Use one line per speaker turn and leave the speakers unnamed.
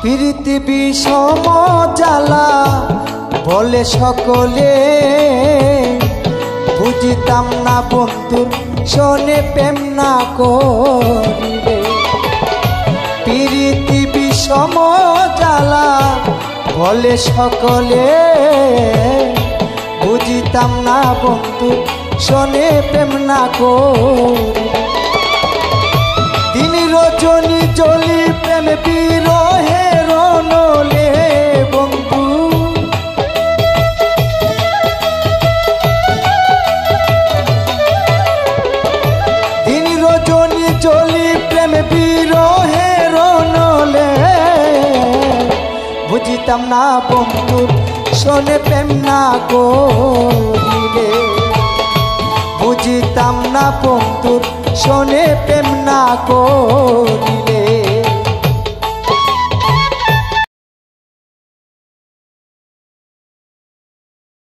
পৃথিবী সমজালা বলে সকলে, বুঝিতাম না বন্ধুর শোনে প্রেম না করিলে। পৃথিবী সমজালা বলে সকলে, বুঝিতাম না বন্ধুর শোনে প্রেম না করিলে। দিন রজনী জ্বলি প্রেম বিরহে রনলে বন্ধু, দিন রজনী জ্বলি প্রেম বিরহে রনলে, বুঝিতাম না বন্ধুর শোনে প্রেম না করিলে। বুঝিতাম না বন্ধুর শোনে প্রেম না করিলে।